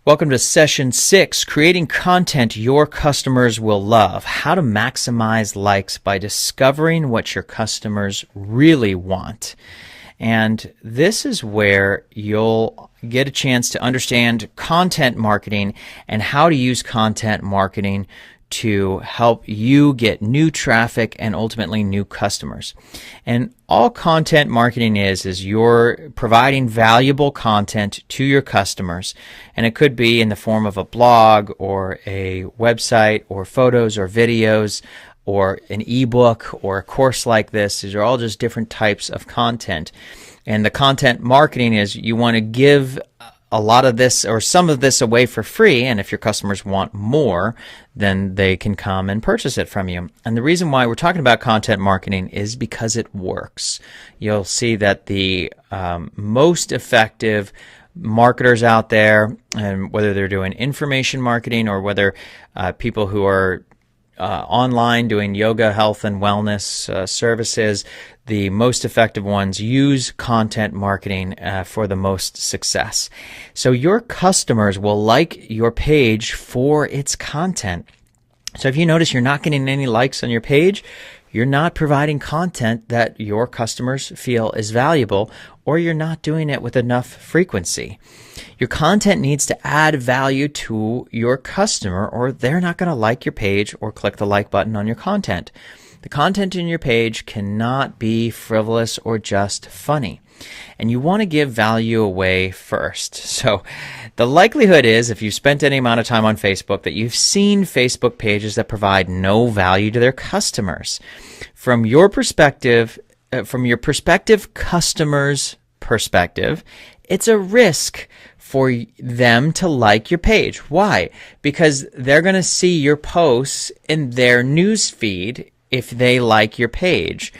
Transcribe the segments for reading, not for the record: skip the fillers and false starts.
Welcome to Session 6, Creating Content Your Customers Will Love. How to maximize likes by discovering what your customers really want. And this is where you'll get a chance to understand content marketing and how to use content marketing to help you get new traffic and ultimately new customers. And all content marketing is you're providing valuable content to your customers. And it could be in the form of a blog or a website or photos or videos or an ebook or a course like this. These are all just different types of content. And the content marketing is you want to give a lot of this or some of this away for free, and if your customers want more, then they can come and purchase it from you. And the reason why we're talking about content marketing is because it works. You'll see that the most effective marketers out there, and whether they're doing information marketing or whether people who are online doing yoga, health, and wellness services, the most effective ones use content marketing for the most success. So your customers will like your page for its content. So if you notice you're not getting any likes on your page, you're not providing content that your customers feel is valuable, or you're not doing it with enough frequency. Your content needs to add value to your customer, or they're not going to like your page or click the like button on your content. The content in your page cannot be frivolous or just funny. And you want to give value away first. So the likelihood is, if you've spent any amount of time on Facebook, that you've seen Facebook pages that provide no value to their customers. From your perspective, customer's perspective, it's a risk for them to like your page. Why? Because they're going to see your posts in their news feed if they like your page.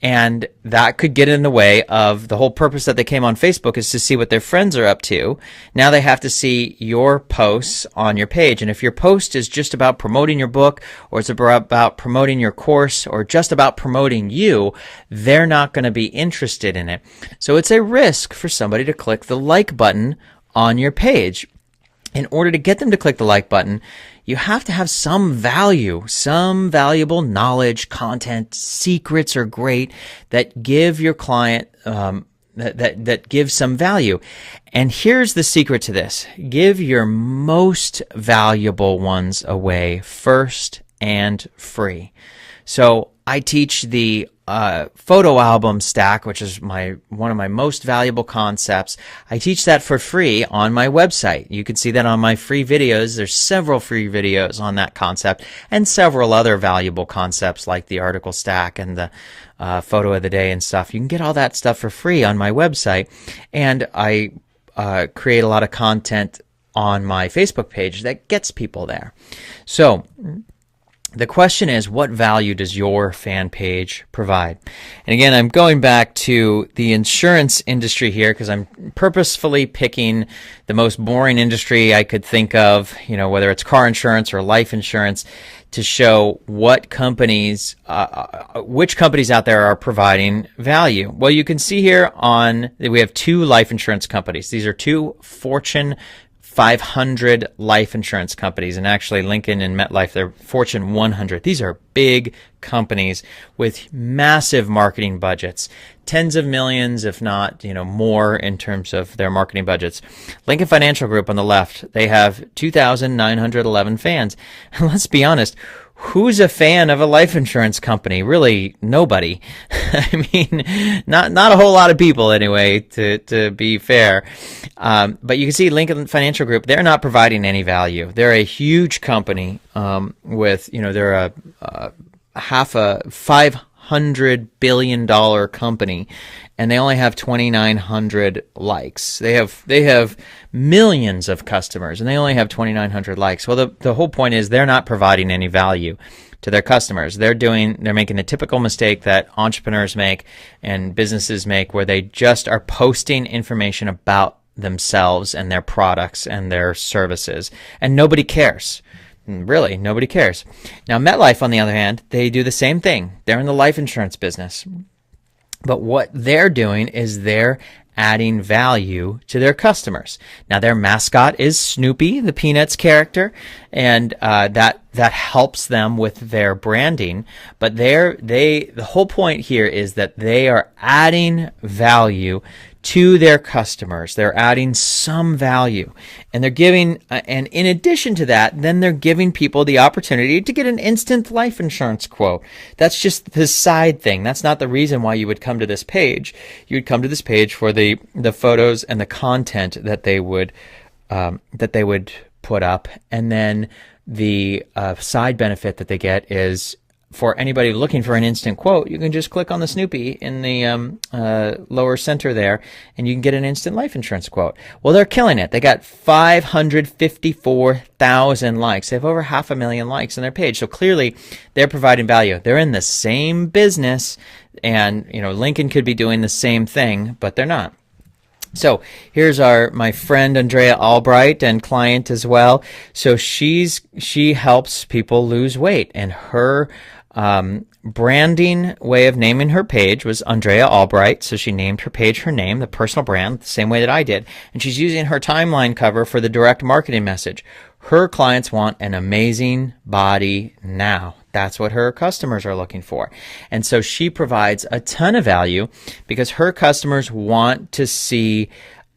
And that could get in the way of the whole purpose that they came on Facebook, is to see what their friends are up to. Now they have to see your posts on your page. And if your post is just about promoting your book, or it's about promoting your course, or just about promoting you, they're not going to be interested in it. So it's a risk for somebody to click the like button on your page. In order to get them to click the like button, you have to have some value, some valuable knowledge, content. Secrets are great that give your client, that give some value. And here's the secret to this. Give your most valuable ones away first and free. So I teach the photo album stack, which is one of my most valuable concepts. I teach that for free on my website. You can see that on my free videos. There's several free videos on that concept, and several other valuable concepts like the article stack and the photo of the day and stuff. You can get all that stuff for free on my website, and I create a lot of content on my Facebook page that gets people there. So the question is, what value does your fan page provide? And again, I'm going back to the insurance industry here because I'm purposefully picking the most boring industry I could think of, whether it's car insurance or life insurance, to show what companies, which companies out there are providing value. Well, you can see here we have two life insurance companies. These are two Fortune 500 life insurance companies, and actually Lincoln and MetLife, they're Fortune 100. These are big companies with massive marketing budgets, tens of millions, if not, more in terms of their marketing budgets. Lincoln Financial Group on the left, they have 2,911 fans. And let's be honest, who's a fan of a life insurance company? Really, nobody. I mean, not a whole lot of people anyway, to be fair. But you can see Lincoln Financial Group, they're not providing any value. They're a huge company with, they're a $500 billion company, and they only have 2,900 likes. They have millions of customers, and they only have 2,900 likes. Well, the whole point is they're not providing any value to their customers. They're making the typical mistake that entrepreneurs make and businesses make, where they just are posting information about themselves and their products and their services, and nobody cares. Really, nobody cares. Now, MetLife, on the other hand, they do the same thing. They're in the life insurance business. But what they're doing is they're adding value to their customers. Now, their mascot is Snoopy, the Peanuts character, and that helps them with their branding. But the whole point here is that they are adding value to their customers. They're adding some value, and they're giving, and in addition to that, then they're giving people the opportunity to get an instant life insurance quote. That's just the side thing. That's not the reason why you would come to this page. You would come to this page for the photos and the content that they would put up, and then the side benefit that they get is, for anybody looking for an instant quote, you can just click on the Snoopy in the lower center there, and you can get an instant life insurance quote. Well, they're killing it. They got 554,000 likes. They have over 500,000 likes on their page. So clearly, they're providing value. They're in the same business, and Lincoln could be doing the same thing, but they're not. So here's my friend Andrea Albright, and client as well. So she helps people lose weight, and her branding way of naming her page was Andrea Albright. So she named her page her name, the personal brand, the same way that I did. And she's using her timeline cover for the direct marketing message. Her clients want an amazing body now. That's what her customers are looking for. And so she provides a ton of value because her customers want to see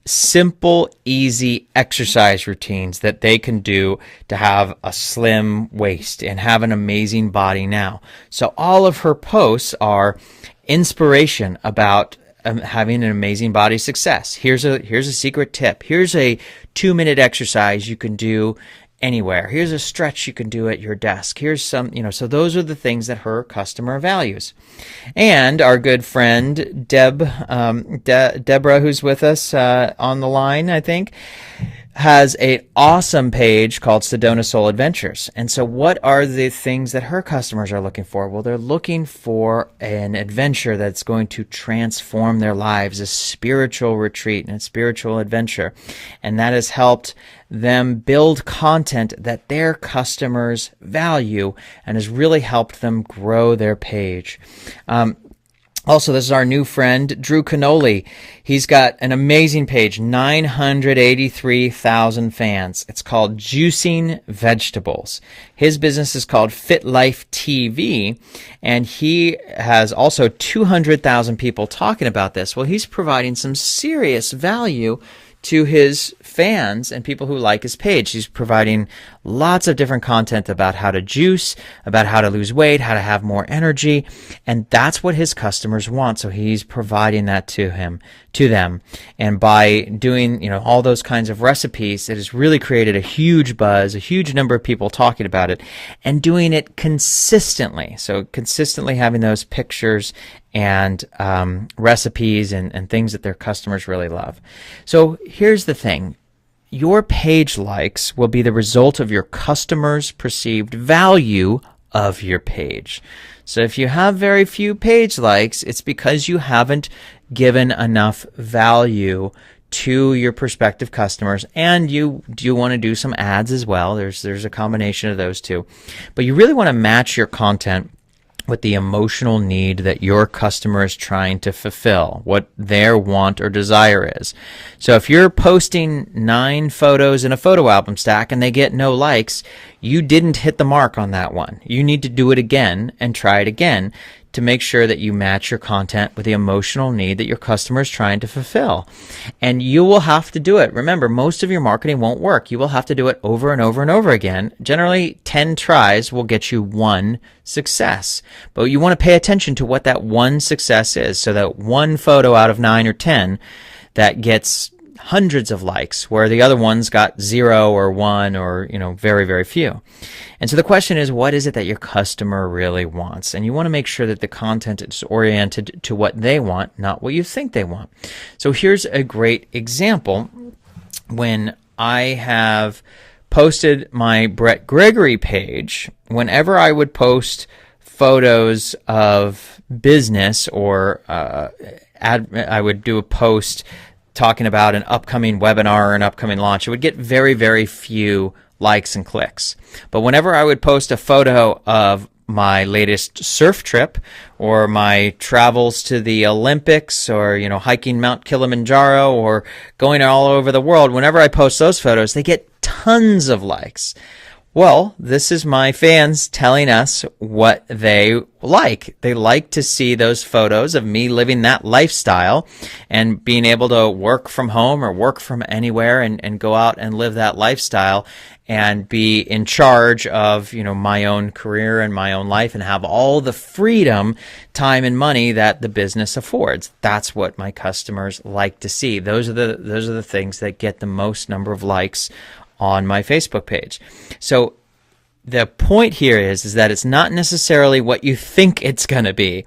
simple, easy exercise routines that they can do to have a slim waist and have an amazing body now. So all of her posts are inspiration about having an amazing body success. Here's a secret tip. Here's a 2-minute exercise you can do anywhere. Here's a stretch you can do at your desk. Here's some, so those are the things that her customer values. And our good friend Deborah, who's with us on the line, I think, has an awesome page called Sedona Soul Adventures. And so what are the things that her customers are looking for? Well, they're looking for an adventure that's going to transform their lives, a spiritual retreat and a spiritual adventure. And that has helped them build content that their customers value and has really helped them grow their page. Also, this is our new friend, Drew Canoli. He's got an amazing page, 983,000 fans. It's called Juicing Vegetables. His business is called Fit Life TV, and he has also 200,000 people talking about this. Well, he's providing some serious value to his fans and people who like his page. He's providing lots of different content about how to juice, about how to lose weight, how to have more energy, and that's what his customers want. So he's providing that to them. And by doing, all those kinds of recipes, it has really created a huge buzz, a huge number of people talking about it, and doing it consistently. So consistently having those pictures and recipes and things that their customers really love. So here's the thing. Your page likes will be the result of your customers' perceived value of your page. So if you have very few page likes, it's because you haven't given enough value to your prospective customers, and you do want to do some ads as well. There's a combination of those two. But you really want to match your content with the emotional need that your customer is trying to fulfill, what their want or desire is. So if you're posting 9 photos in a photo album stack and they get no likes, you didn't hit the mark on that one. You need to do it again and try it again to make sure that you match your content with the emotional need that your customer is trying to fulfill. And you will have to do it. Remember, most of your marketing won't work. You will have to do it over and over and over again. Generally, 10 tries will get you 1 success. But you want to pay attention to what that 1 success is, so that 1 photo out of 9 or 10 that gets hundreds of likes, where the other ones got 0 or 1 or, very, very few. And so the question is, what is it that your customer really wants? And you want to make sure that the content is oriented to what they want, not what you think they want. So here's a great example. When I have posted my Brett Gregory page, whenever I would post photos of business or I would do a post talking about an upcoming webinar or an upcoming launch, it would get very, very few likes and clicks. But whenever I would post a photo of my latest surf trip or my travels to the Olympics or, hiking Mount Kilimanjaro or going all over the world, whenever I post those photos, they get tons of likes. Well, this is my fans telling us what they like. They like to see those photos of me living that lifestyle and being able to work from home or work from anywhere and go out and live that lifestyle and be in charge of, my own career and my own life and have all the freedom, time, and money that the business affords. That's what my customers like to see. Those are the things that get the most number of likes on my Facebook page. So the point here is that it's not necessarily what you think it's going to be.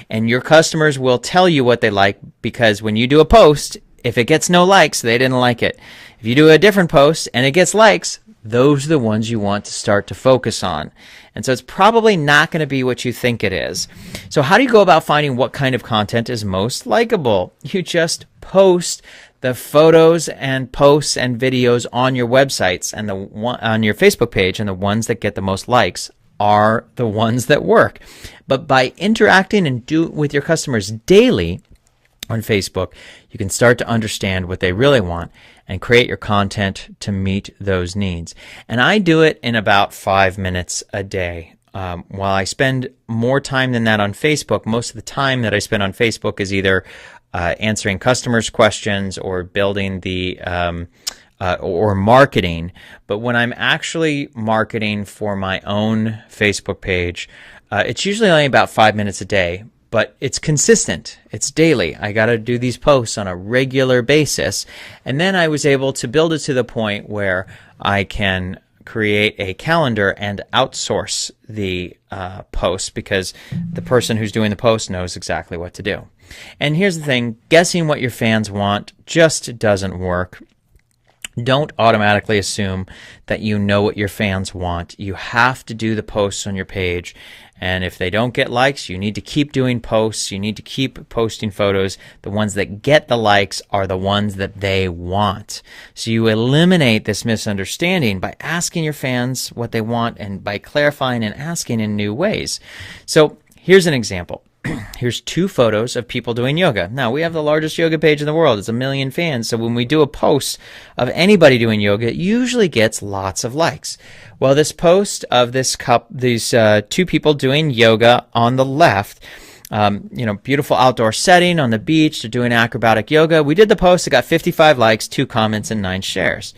And your customers will tell you what they like, because when you do a post, if it gets no likes, they didn't like it. If you do a different post and it gets likes, those are the ones you want to start to focus on. And so it's probably not going to be what you think it is. So how do you go about finding what kind of content is most likable? You just post the photos and posts and videos on your websites and on your Facebook page, and the ones that get the most likes are the ones that work. But by interacting and with your customers daily on Facebook, you can start to understand what they really want and create your content to meet those needs. And I do it in about 5 minutes a day. While I spend more time than that on Facebook, most of the time that I spend on Facebook is either answering customers' questions or building the or marketing. But when I'm actually marketing for my own Facebook page, it's usually only about 5 minutes a day, but it's consistent. It's daily. I got to do these posts on a regular basis. And then I was able to build it to the point where I can create a calendar and outsource the posts, because the person who's doing the post knows exactly what to do. And here's the thing, guessing what your fans want just doesn't work. Don't automatically assume that you know what your fans want. You have to do the posts on your page. And if they don't get likes, you need to keep doing posts. You need to keep posting photos. The ones that get the likes are the ones that they want. So you eliminate this misunderstanding by asking your fans what they want and by clarifying and asking in new ways. So here's an example. Here's 2 photos of people doing yoga. Now, we have the largest yoga page in the world. It's 1 million fans. So when we do a post of anybody doing yoga, it usually gets lots of likes. Well, this post of these 2 people doing yoga on the left, beautiful outdoor setting on the beach. They're doing acrobatic yoga. We did the post. It got 55 likes, 2 comments, and 9 shares.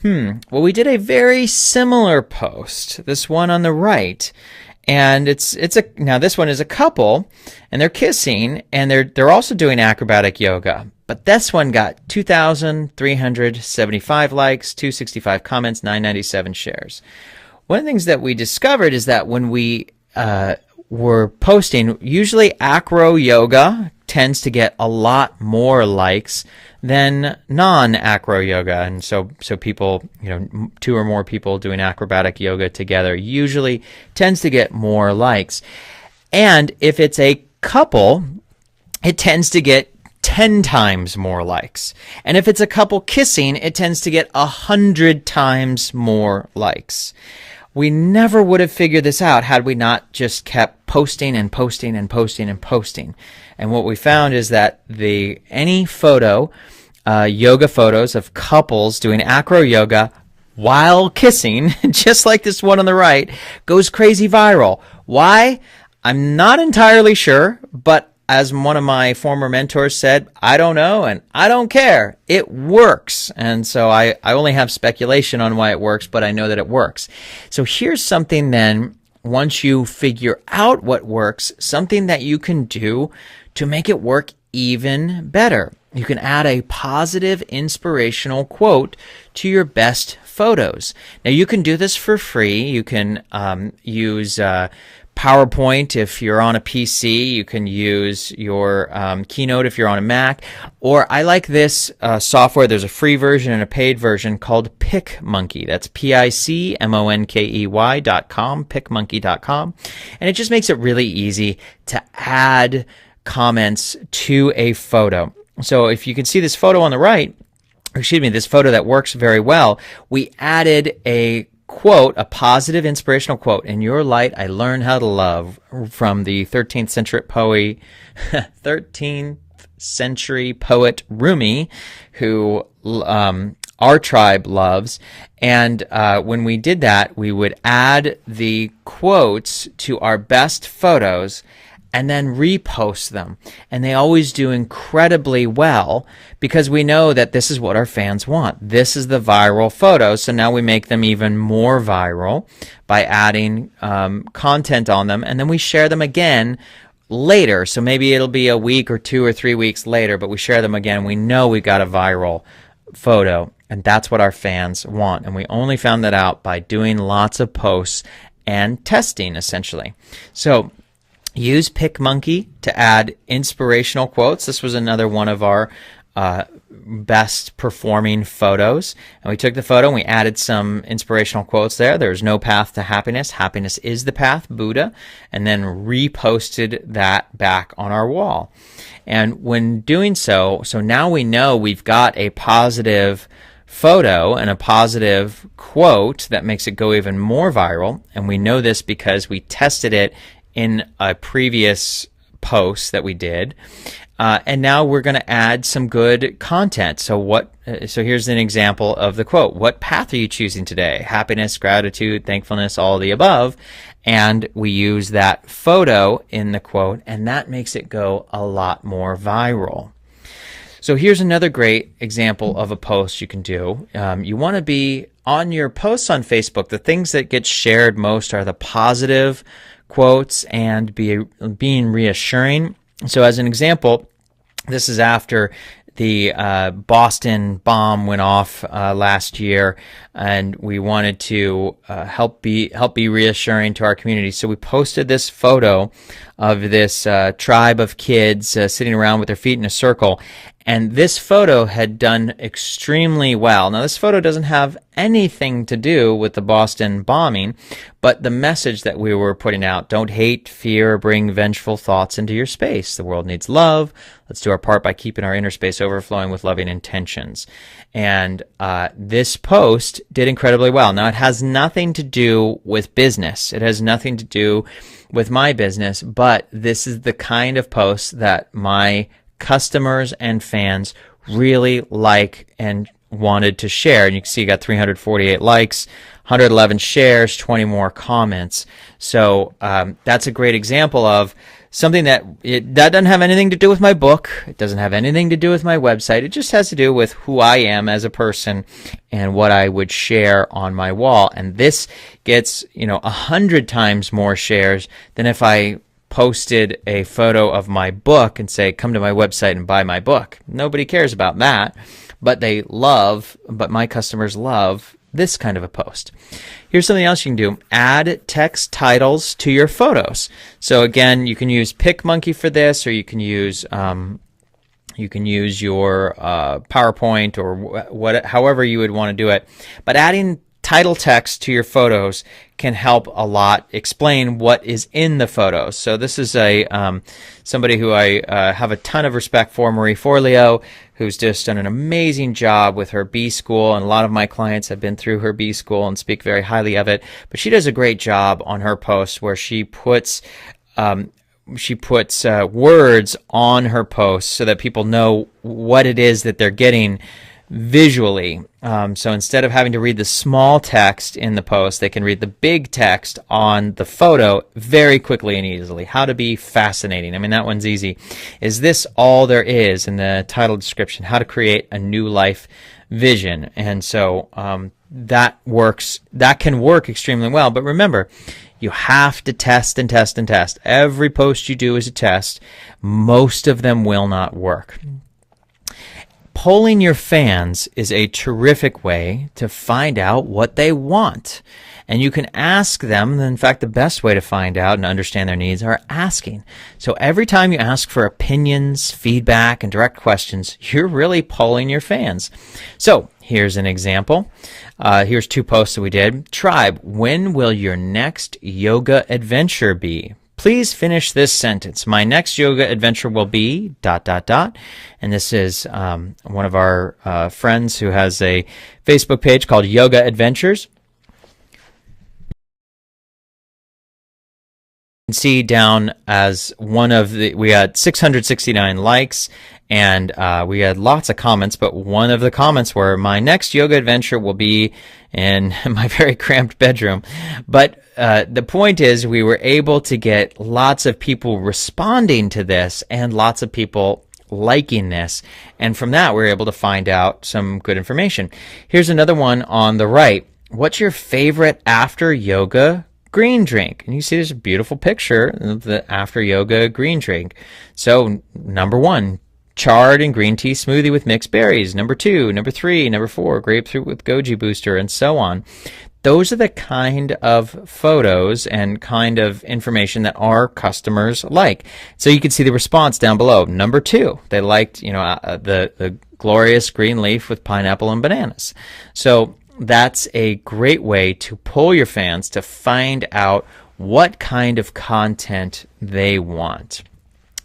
Well, we did a very similar post, this one on the right. And now this one is a couple, and they're kissing, and they're also doing acrobatic yoga. But this one got 2,375 likes, 265 comments, 997 shares. One of the things that we discovered is that when we were posting, usually acro yoga tends to get a lot more likes than non-acro yoga. And so people, 2 or more people doing acrobatic yoga together usually tends to get more likes. And if it's a couple, it tends to get 10 times more likes. And if it's a couple kissing, it tends to get 100 times more likes. We never would have figured this out had we not just kept posting and posting and posting and posting. And what we found is that any photo, yoga photos of couples doing acro yoga while kissing, just like this one on the right, goes crazy viral. Why? I'm not entirely sure, but as one of my former mentors said, I don't know and I don't care. It works. And so I only have speculation on why it works, but I know that it works. So here's something then, once you figure out what works, something that you can do to make it work even better. You can add a positive, inspirational quote to your best photos. Now, you can do this for free. You can use PowerPoint if you're on a PC. You can use your Keynote if you're on a Mac. Or I like this software. There's a free version and a paid version called Picmonkey. That's PICMONKEY.com, Picmonkey.com. And it just makes it really easy to add comments to a photo. So if you can see this photo on the right, this photo that works very well, we added a quote, a positive inspirational quote. In your light, I learned how to love, from the 13th century poet Rumi, who our tribe loves. And when we did that, we would add the quotes to our best photos and then repost them. And they always do incredibly well because we know that this is what our fans want. This is the viral photo. So now we make them even more viral by adding content on them. And then we share them again later. So maybe it'll be a week or 2 or 3 weeks later, but we share them again. We know we got a viral photo. And that's what our fans want. And we only found that out by doing lots of posts and testing, essentially. So use Picmonkey to add inspirational quotes. This was another one of our best performing photos. And we took the photo and we added some inspirational quotes there. There's no path to happiness. Happiness is the path, Buddha. And then reposted that back on our wall. And when doing so now we know we've got a positive photo and a positive quote that makes it go even more viral. And we know this because we tested it in a previous post that we did. And now we're going to add some good content. So here's an example of the quote. What path are you choosing today? Happiness, gratitude, thankfulness, all of the above. And we use that photo in the quote, and that makes it go a lot more viral. So here's another great example of a post you can do. You want to be on your posts on Facebook. The things that get shared most are the positive quotes and being reassuring. So as an example, this is after the Boston bomb went off last year, and we wanted to help be reassuring to our community. So we posted this photo of this tribe of kids sitting around with their feet in a circle. And this photo had done extremely well. Now, this photo doesn't have anything to do with the Boston bombing, but the message that we were putting out: don't hate, fear, or bring vengeful thoughts into your space. The world needs love. Let's do our part by keeping our inner space overflowing with loving intentions. And this post did incredibly well. Now, it has nothing to do with business. It has nothing to do with my business, but this is the kind of post that my customers and fans really like and wanted to share. And you can see you got 348 likes, 111 shares, 20 more comments. So that's a great example of something that doesn't have anything to do with my book. It doesn't have anything to do with my website. It just has to do with who I am as a person and what I would share on my wall. And this gets 100 times more shares than if I posted a photo of my book and say, come to my website and buy my book. Nobody cares about that, but my customers love this kind of a post. Here's something else you can do. Add text titles to your photos. So again, you can use Picmonkey for this, or you can use your PowerPoint or however you would want to do it. But adding title text to your photos can help a lot explain what is in the photos. So this is somebody who I have a ton of respect for, Marie Forleo, who's just done an amazing job with her B school, and a lot of my clients have been through her B school and speak very highly of it. But she does a great job on her posts where she puts words on her posts so that people know what it is that they're getting visually. So instead of having to read the small text in the post, they can read the big text on the photo very quickly and easily. How to be fascinating. I mean, that one's easy. Is this all there is in the title description? How to create a new life vision. And so that can work extremely well. But remember, you have to test and test and test. Every post you do is a test. Most of them will not work. Polling your fans is a terrific way to find out what they want. And you can ask them. In fact, the best way to find out and understand their needs are asking. So every time you ask for opinions, feedback, and direct questions, you're really polling your fans. So here's an example. Here's 2 posts that we did. Tribe, when will your next yoga adventure be? Please finish this sentence. My next yoga adventure will be ... And this is one of our friends who has a Facebook page called Yoga Adventures. See down as one of we had 669 likes, and we had lots of comments, but one of the comments were, my next yoga adventure will be in my very cramped bedroom. But the point is, we were able to get lots of people responding to this and lots of people liking this, and from that we were able to find out some good information. Here's another one on the right. What's your favorite after yoga green drink? And you see there's a beautiful picture of the after yoga green drink. So number 1, chard and green tea smoothie with mixed berries. Number 2, number 3, number 4, grapefruit with goji booster, and so on. Those are the kind of photos and kind of information that our customers like. So you can see the response down below. Number 2, they liked, the glorious green leaf with pineapple and bananas. So that's a great way to pull your fans to find out what kind of content they want.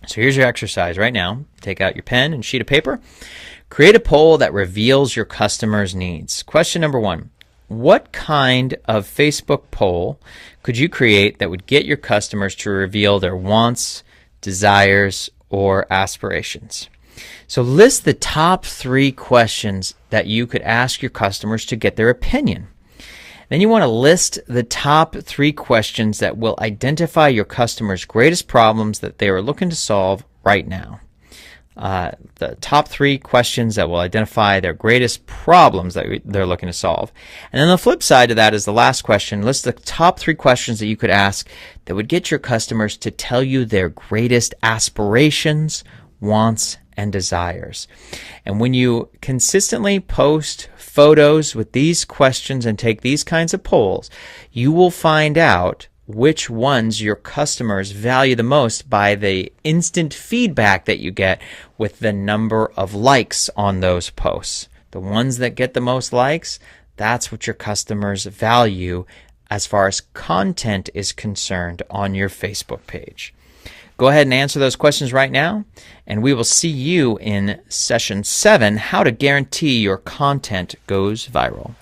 So here's your exercise right now. Take out your pen and sheet of paper. Create a poll that reveals your customers' needs. Question number 1. What kind of Facebook poll could you create that would get your customers to reveal their wants, desires, or aspirations? So list the top 3 questions that you could ask your customers to get their opinion. Then you want to list the top 3 questions that will identify your customers' greatest problems that they are looking to solve right now. The top 3 questions that will identify their greatest problems that they're looking to solve. And then the flip side of that is the last question. List the top 3 questions that you could ask that would get your customers to tell you their greatest aspirations, wants, and desires. And when you consistently post photos with these questions and take these kinds of polls, you will find out which ones your customers value the most by the instant feedback that you get with the number of likes on those posts. The ones that get the most likes, that's what your customers value as far as content is concerned on your Facebook page. Go ahead and answer those questions right now, and we will see you in session 7, how to guarantee your content goes viral.